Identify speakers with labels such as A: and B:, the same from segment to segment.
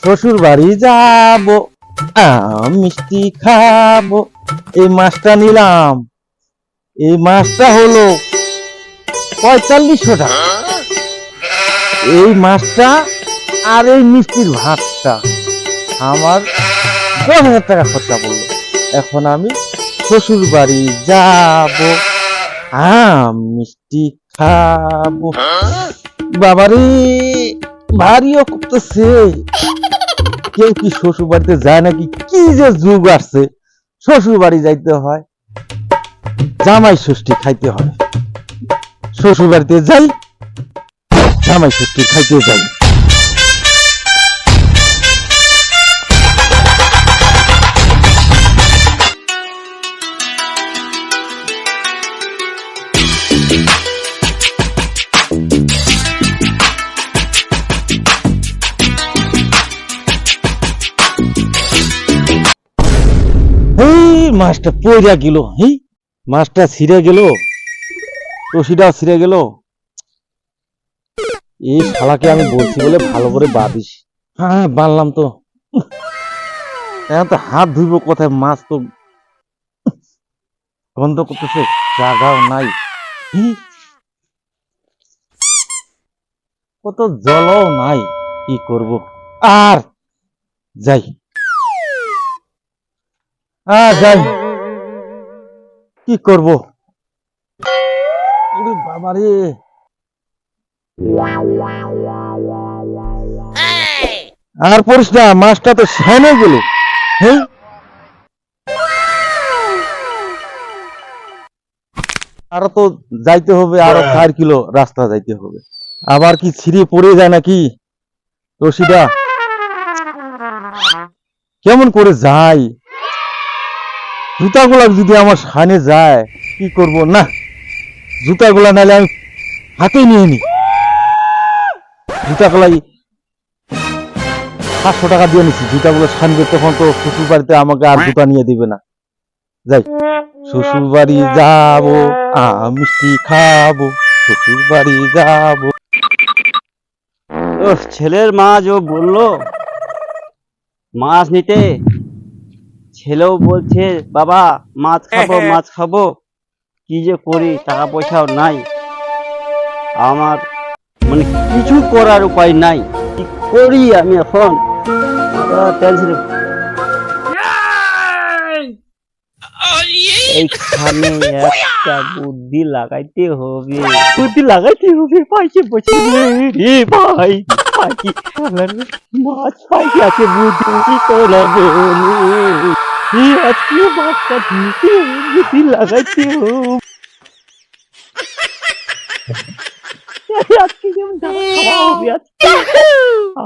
A: শ্বশুর বাড়ি যাবো, মিষ্টি খাবো। এই মাছটা নিলাম, এই মাছটা হলো 4500 টাকা। এই মাছটা আর এই মিষ্টির ভাতটা আমার 10,000 টাকা খরচা পড়লো। এখন আমি শ্বশুর বাড়ি যাবো, মিষ্টি খাবো। বাবারে ভারীও করতেছে। কেউ কি শ্বশুর বাড়িতে যায় নাকি? কি যে যুগ আসছে, শ্বশুর বাড়ি যাইতে হয়, জামাই ষষ্ঠী খাইতে হয়। শ্বশুর বাড়িতে যাই, জামাই ষষ্ঠী খাইতে যাই। মাছটা পড়িয়া গেল, মাছটা ছিঁড়ে গেল, রশিটাও ছিঁড়ে গেল। এই শালাকে আমি বলছি বলে ভালো করে বাঁধিস। হ্যাঁ বানলাম তো। এখন তো হাত ধুইব কোথায়? মাছ তো গন্ধ করতেছে, জায়গাও নাই, কত জলও নাই। কি করব? আর যাই, যাই, কি করব? বাবারে, আর পড়িস না, মাছটা তো সেনে গেল। আরো তো যাইতে হবে, আরো 4 কিলো রাস্তা যাইতে হবে। আবার কি ছিঁড়ে পড়ে যায় নাকি রশিটা? কেমন করে যায়? জুতাগুলা যদি আমার সামনে যায়, কি করব? না, জুতাগুলা নাইলে আমি হাতে নিয়ে নি। জুতাগুলাই 500 টাকা দিয়ে নিছি, জুতাগুলো সামনে। তখন তো শ্বশুর বাড়িতে আমাকে আর জুতা নিয়ে দিবে না। যাই, শ্বশুর বাড়ি যাবো, মিষ্টি খাবো, শ্বশুর বাড়ি যাবো।
B: ছেলের মা যে বললো মাছ নিতে, ছেলেও বলছে বাবা মাছ খাবো, মাছ খাবো। কি যে করি, টাকা পয়সাও নাই আমার, মানে কিছু করার উপায় নাই। কি করি আমি এখন? টেনশন। এইখানে একটা বুদ্ধি লাগাইতে হবে, বুদ্ধি লাগাইতে হবে। পাইছে বসে রে ভাই, পাইছি মাছ পাইছি, আছে বুদ্ধি করাবে। আজকে মাছটা দিতে বুদ্ধি লাগাইতে হবে। আজকে যেমন খাওয়া হবে,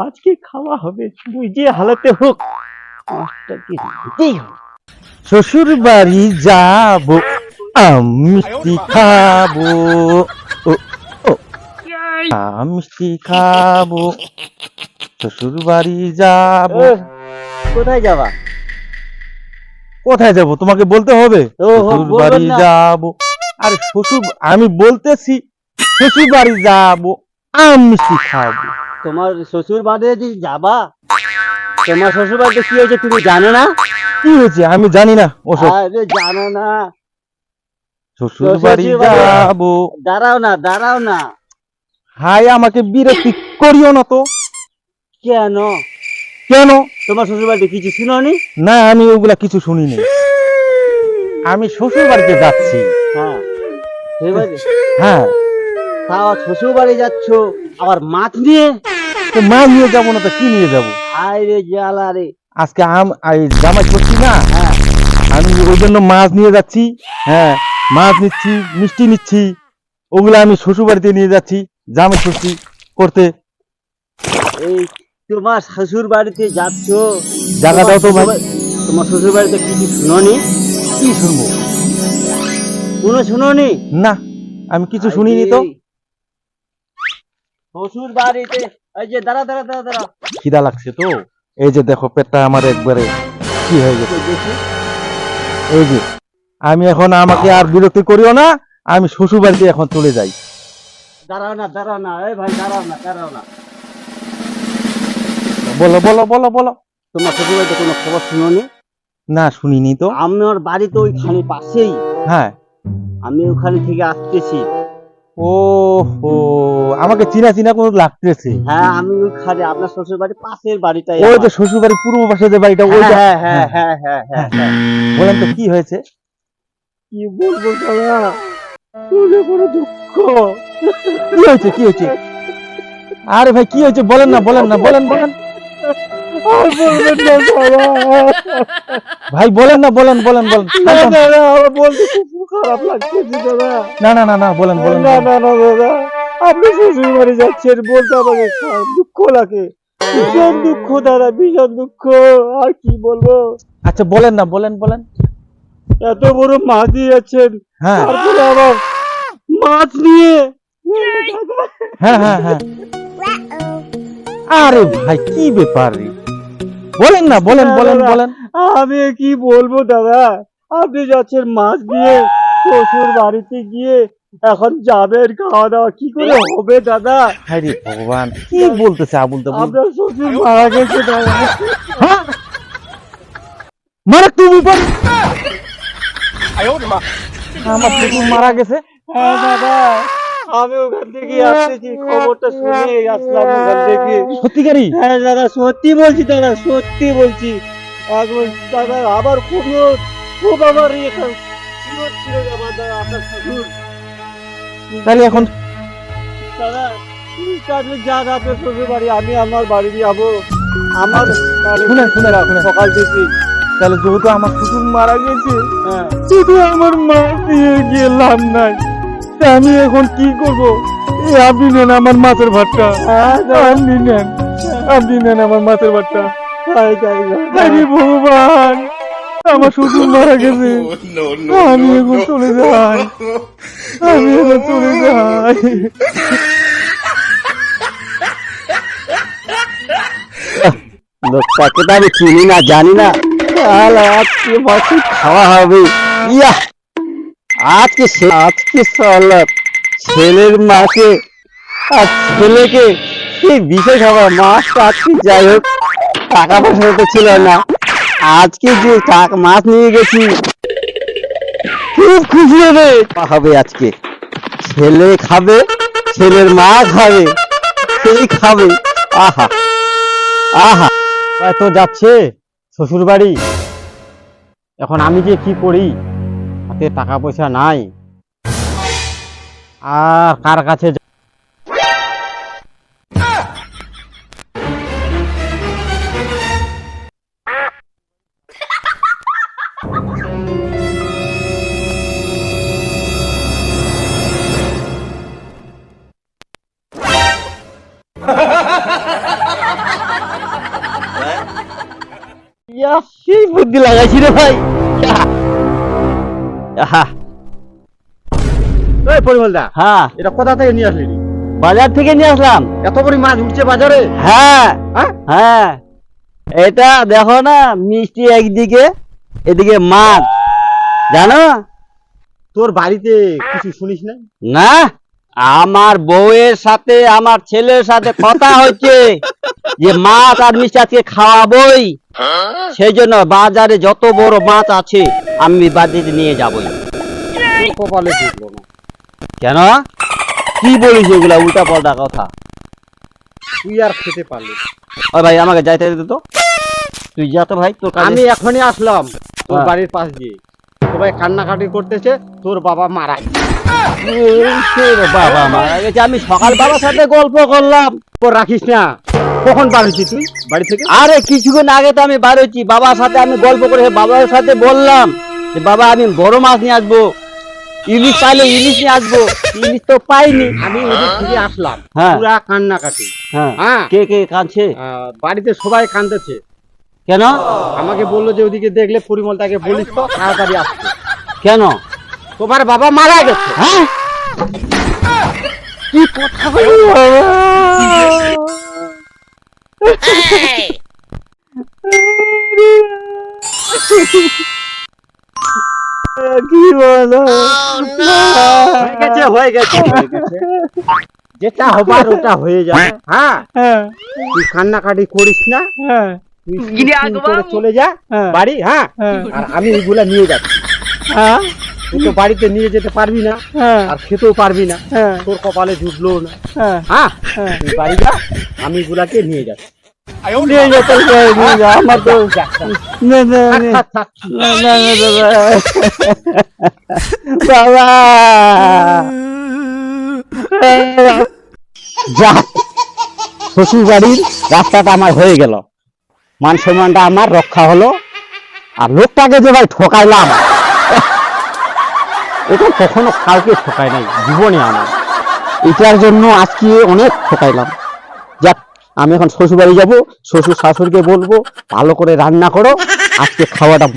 B: আজকে খাওয়া হবে, বুঝে হালাতে হোক মাছটাকে দিতেই হবে।
A: শ্বশুর বাড়ি যাবো, মিষ্টি খাবো, মিষ্টি খাবো, শ্বশুর বাড়ি যাবো।
B: কোথায় যাবা?
A: কোথায় যাব তোমাকে বলতে হবে? শ্বশুর বাড়ি যাবো। আরে শ্বশুর, আমি বলতেছি শ্বশুর বাড়ি যাবো, মিষ্টি খাবো।
B: তোমার শ্বশুর বাড়িতে যাবা? তোমার শ্বশুর বাড়িতে কি হয়েছে তুমি জানো না?
A: কি হয়েছে আমি জানি না ওসব।
B: আরে জানো না?
A: শ্বশুর বাড়ি যাবো।
B: দাঁড়াও না, দাঁড়াও না।
A: হাই, আমাকে বিরক্তি করিও না তো।
B: কেন?
A: কেন?
B: তোমার শ্বশুর বাড়িতে কিছু শুনোনি?
A: না, আমি ওগুলা কিছু শুনিনি। আমি শ্বশুর বাড়িতে যাচ্ছি।
B: হ্যাঁ,
A: হ্যাঁ।
B: শ্বশুর বাড়ি যাচ্ছ আবার মাছ নিয়ে?
A: তো মাছ নিয়ে যাবো না তো কি নিয়ে যাবো?
B: আরে জ্বালা রে।
A: আজকে জামাই করছি না, আমি ওই জন্য মাছ নিয়ে যাচ্ছি। হ্যাঁ, মাছ নিচ্ছি, মিষ্টি নিচ্ছি, ওগুলা আমি শ্বশুর বাড়িতে নিয়ে যাচ্ছি জামাই ষষ্ঠী করতে।
B: এই তোমার শ্বশুর বাড়িতে যাচ্ছ,
A: জায়গাটাও তো ভাই।
B: তোমার শ্বশুর বাড়িতে কিছু শুনোনি?
A: কি শুনবো?
B: কোনো শুনোনি?
A: না, আমি কিছু শুনিনি তো।
B: শ্বশুর বাড়িতে এই যে দাঁড়া দাঁড়া দাঁড়া দাঁড়া,
A: খিদা লাগছে তো। এই যে দেখো পেটটা আমার একবারে কি হয়ে গেছে। এই যে আমি এখন, আমাকে আর বিরক্তি করিও না, আমি শ্বশুর বাড়িতে এখন চলে যাই।
B: দাঁড়াও না, দাঁড়াও না, এই ভাই দাঁড়াও না, দাঁড়াও না।
A: বলো বলো বলো বলো।
B: তোমার শ্বশুর বাড়িতে কোনো খবর শুনোনি?
A: না শুনিনি তো।
B: আমার বাড়ি তো ওইখানে পাশেই,
A: হ্যাঁ।
B: আমি ওখানে থেকে আসতেছি।
A: ও হো, আমাকে চিনা চিনা কোনো লাগতেছে।
B: হ্যাঁ, আমি ওইখানে আপনার শ্বশুর বাড়ির পাশের বাড়িটাই
A: ওই যে
B: আমার।
A: শ্বশুর বাড়ির পূর্ব পাশে যে বাড়িটা,
B: হ্যাঁ
A: ওইটা।
B: হ্যাঁ হ্যাঁ হ্যাঁ হ্যাঁ হ্যাঁ হ্যাঁ।
A: বলেন তো কি হয়েছে?
B: কি বলবো দাদা, শুনে বড় দুঃখ।
A: কি হয়েছে কি হয়েছে? আরে ভাই কি হয়েছে বলেন না বলেন না, বলেন বলেন
B: আর বলবেন না দাদা।
A: ভাই, বলেন না, বলেন বলেন বলেন।
B: না দাদা, আমার বলতে খুব খারাপ লাগতেছে দাদা।
A: না না না না, বলেন বলেন
B: না
A: বলেন।
B: না না দাদা, আপনি শ্বশুর বাড়ি যাচ্ছেন বলতে আমাকে দুঃখ লাগে, ভীষণ দুঃখ দাদা, ভীষণ দুঃখ। আর কি বলবো,
A: আচ্ছা বলেন না, বলেন বলেন।
B: এত বড় মাছ দিয়ে যাচ্ছেন,
A: হ্যাঁ
B: তারপরে আবার মাছ নিয়ে।
A: হ্যাঁ হ্যাঁ হ্যাঁ। আরে ভাই কি ব্যাপার রে? বলেন না, বলেন বলেন বলেন।
B: আমি কি বলবো দাদা, আপনি যাচ্ছেন মাছ দিয়ে শ্বশুর বাড়িতে গিয়ে, এখন যাবেন, খাওয়া দাওয়া কি করে হবে দাদা?
A: আরে ভগবান, কি বলতেছে আবুল তাবুল?
B: আপনার শ্বশুর মারা গেছে দাদা।
A: হ্যাঁ, মারা তুমি বল। আমার শ্বশুর মারা গেছে?
B: হ্যাঁ দাদা, আমি ওখান থেকে আসতেছি, খবরটা শুনে আসলাম ওখান থেকে।
A: সত্যিকারই?
B: হ্যাঁ দাদা, সত্যি বলছি দাদা, সত্যি বলছি। একবার দাদা আবার খুব খুব আমার ছিল আমার দাদা, আপনার শ্বশুর।
A: তাহলে এখন
B: দাদা আপনি যান আপনার শ্বশুর বাড়ি, আমি আমার বাড়ি যাবো। আমার
A: শুনেন শুনেন শুনেন,
B: সকাল থেকে।
A: তাহলে যেহেতু আমার শ্বশুর মারা গেছে,
B: হ্যাঁ
A: শুধু আমার মা দিয়ে গিয়ে লাভ নাই, তা আমি এখন কি করব? এই আপনি নেন আমার মাছের ভাতটা, আপনি নেন, আপনি নেন আমার মাছের ভাতটা। আরে ভগবান, আমার শ্বশুর মারা গেছে, আমি এখন চলে যাই, আমি এখন চলে যাই।
B: লোকটাকে তো আমি চিনি না, জানি না, আজকে বছর খাওয়া হবে। ইয়া, আজকে ছেলের মাকে আর ছেলেকে কি বিশেষ খাবার, মাছ আজকে যাই হোক, টাকা পয়সা তো ছিল না, আজকে যে মাছ নিয়ে গেছি, খুব খুশি হবে আজকে। ছেলে খাবে, ছেলের মা খাবে, সেই খাবে। আহা আহা, তো যাচ্ছে শ্বশুর বাড়ি, এখন আমি যে কি করি, হাতে টাকা পয়সা নাই, আর কার কাছে সেই বুদ্ধি লাগাইছি রে ভাই।
A: পরিমলদা,
B: হ্যাঁ,
A: এটা কোথা থেকে নিয়ে আসলি?
B: বাজার থেকে নিয়ে আসলাম।
A: এত বড় মাছ উঠছে বাজারে?
B: হ্যাঁ
A: হ্যাঁ?
B: হ্যাঁ, এটা দেখো না, মিষ্টি একদিকে, এদিকে মাছ, জানো?
A: তোর বাড়িতে কিছু শুনিস না?
B: না, আমার বউয়ের সাথে আমার ছেলের সাথে কথা হচ্ছে যে মাছ আর মিষ্টি আজকে খাওয়াবই, সেই জন্য বাজারে যত বড় মাছ আছে আমি বাড়িতে নিয়ে যাবই।
A: তোর কপালে দেখলো না।
B: কেন, কি বলিস এগুলা উল্টা পাল্টা কথা?
A: তুই আর খেতে পারলি না।
B: ও ভাই, আমাকে যাইতে দে তো, তুই যা তো ভাই, তোর কাজে।
A: আমি এখনই আসলাম তোর
B: হ্যাঁ।
A: বাড়ির পাশ দিয়ে, সবাই কান্নাকাটি করতেছে, তোর বাবা মারা গেছে।
B: বাবা মারা গেছে, আমি সকাল বাবার সাথে গল্প করলাম।
A: তোর রাখিস না। কখন বাড়িছি তুই বাড়ি থেকে?
B: আরে কিছুক্ষণ আগে তো আমি বার হয়েছি, বাবার সাথে আমি গল্প করে বাবার সাথে বললাম যে বাবা আমি বড় মাছ নিয়ে আসবো, ইলিশ পাইলে ইলিশ নিয়ে আসবো, ইলিশ তো পাইনি।
A: আমি ওদিক থেকে আসলাম,
B: হ্যাঁ।
A: পুরা কান্নাকাটি।
B: হ্যাঁ,
A: হ্যাঁ,
B: কে কে কাঁদছে?
A: বাড়িতে সবাই কাঁদতেছে।
B: কেন?
A: আমাকে বললো যে ওদিকে দেখলে পরিমলটাকে বলিস তো তাড়াতাড়ি আসতে।
B: কেন?
A: তোমার বাবা মারা গেছে।
B: হ্যাঁ,
A: কি কথা বলি বাবা?
B: কি বলো?
A: হয়ে গেছে, হয়ে গেছে, হয়ে গেছে।
C: যেটা হবার ওটা হয়ে যাবে। হ্যাঁ,
B: হ্যাঁ
C: তুই কান্নাকাটি করিস না,
B: হ্যাঁ
C: তুই স্কুল করে চলে যা
B: হ্যাঁ।
C: বাড়ি। হ্যাঁ,
B: হ্যাঁ।
C: আর আমি এগুলা নিয়ে যাচ্ছি।
B: হ্যাঁ
C: তুই তো বাড়িতে নিয়ে যেতে পারবি না,
B: হ্যাঁ
C: আর খেতেও পারবি না,
B: হ্যাঁ
C: তোর কপালে জুটলো না।
B: হ্যাঁ
C: হ্যাঁ,
B: হ্যাঁ।
C: তুই বাড়ি যা, আমি এগুলাকে নিয়ে যাচ্ছি।
B: নিয়ে যা তো, নিয়ে যা, আমার তো
C: যা, যা।
B: না না
C: থাক, থাক, থাক।
B: না না বাবা
C: যা, শ্বশুর বাড়ির রাস্তাটা আমার হয়ে গেল, মান সম্মানটা আমার রক্ষা হলো। আর লোকটাকে যে ভাই ঠকাইলাম, এটা কখনো কাউকে ঠকাই নাই জীবনে আমার। এটার জন্য আজকে অনেক ঠকাইলাম। যাক, আমি এখন শ্বশুর বাড়ি যাবো, শ্বশুর শাশুড়িকে বলবো ভালো করে রান্না করো, আজকে খাওয়াটা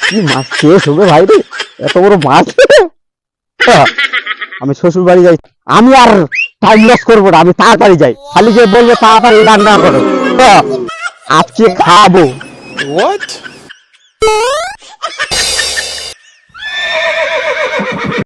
C: কি মাছ শেষ হবে ভাই রে, এত বড় মাছ। আমি শ্বশুর বাড়ি যাই, আমি আর টাইম লস করবো না, আমি তাড়াতাড়ি যাই, খালি যে বলবো তাড়াতাড়ি রান্না করো, আজকে খাবো।
D: What?